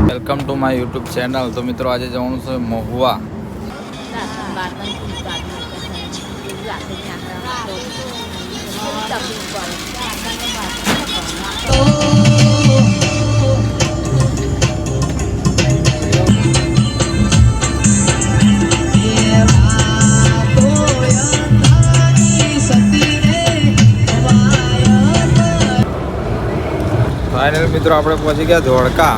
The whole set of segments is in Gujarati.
Welcome to my YouTube channel. તો મિત્રો આજે જવાનું છે મહુવા. ફાઇનલ મિત્રો આપણે પહોંચી ગયા ધોળકા.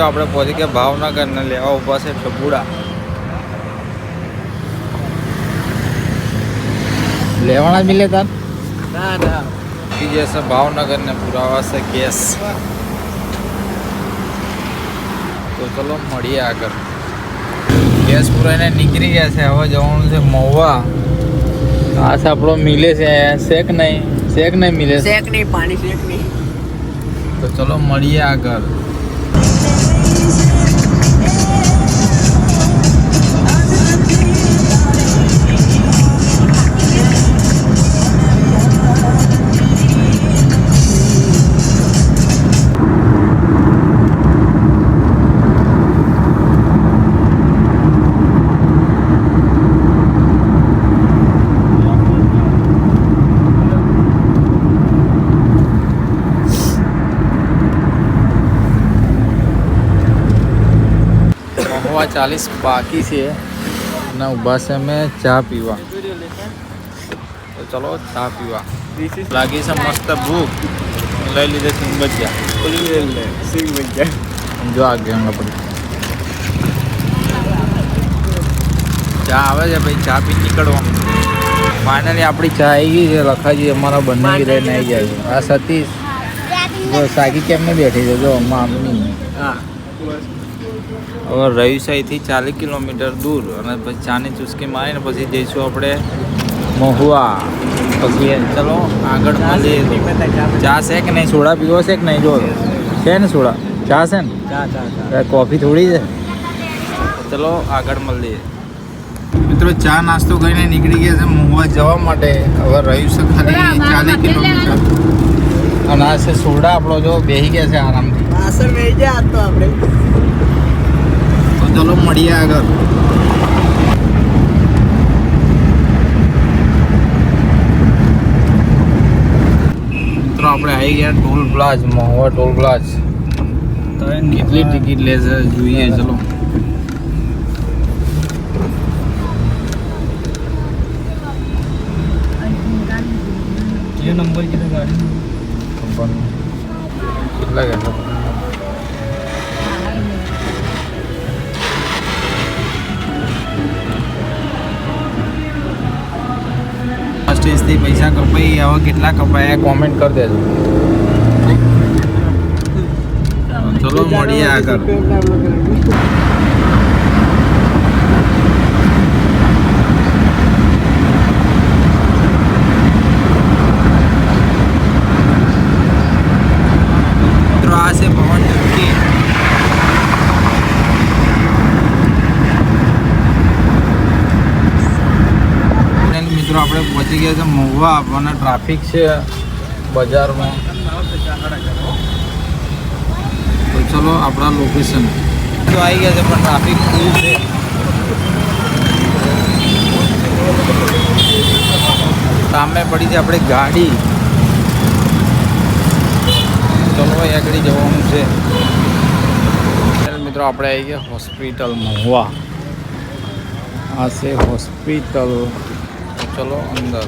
આપણે પહોંચી ગયા ભાવનગર ને લેવા ઉભા છે ટબુડા. લેવાના જ મિલે તાર ના જશે ભાવનગર ને પુરાવા છે ગેસ. તો ચલો મળીએ આગળ. ગેસ પુરાઈને નીકળી ગયા છે. હવે જવાનું છે મહુવા. આ આપણો મિલે છે શેક નહીં મિલે શેક નહીં પાણી શેક નહીં. તો ચલો મળીએ આગળ. મહુવા 40 બાકી છે અને ઊભા છે અમે ચા પીવા. તો ચલો ચા પીવા. લાગી છે મસ્ત ભૂખ. લઈ લીધે સિંગ ભજીયા. જો આગે હમણાં પડી ચા આવે છે ભાઈ. ચા પી નીકળવાનું. ફાઇનલી આપણી ચા આવી ગઈ છે. લખાજી અમારા બંને રહીને આવી જાય. આ સતીશ જો સાગી કેમને બેઠી છે જો મામની. હા હવે રહીસાઈથી 40 કિલોમીટર દૂર અને પછી ચાની ચુસ્કી મારીને પછી જઈશું આપણે મહુવા. પછી ચલો આગળ મળીએ. ચા છે કે નહીં? સોડા પીવો છે કે નહીં? જો છે ને સોડા ચા છે ને ચા કોફી થોડી છે. ચલો આગળ મળીએ. મિત્રો ચા નાસ્તો કરીને નીકળી ગયા છે મહુવા જવા માટે. હવે રહ્યું છે ખાલી 40 કિલોમીટર અને આ છે સોડા. આપણો જો બેસી ગયા છે આરામથી. પાછળ બેસી જાય તો આપણે. તો ચલો મળીએ આગળ. આપણે આવી ગયા ટોલ પ્લાઝ, મહુવા ટોલ પ્લાઝ. કેટલી ટિકિટ લે છે જોઈએ. ચલો ये नंबर की गाड़ी કેટલા ગયા સ્ટેજથી પૈસા કપાઈ, હવે કેટલા કપાયા કોમેન્ટ કરી દેજો. ચલો મળીએ આગળ. આ છે પવન ટંકી. મિત્રો આપણે પહોંચી ગયા છે મહુવા. આપવાના ટ્રાફિક છે બજારમાં. તો ચલો આપણા લોકેશન તો આવી ગયા છે, પણ ટ્રાફિક ફૂલ છે. સામે પડી છે આપણી ગાડી. ચલો આગળ જવાનું છે. મિત્રો આપણે આવી ગયા હોસ્પિટલ મહુવા. આ છે હોસ્પિટલ. ચલો અંદર.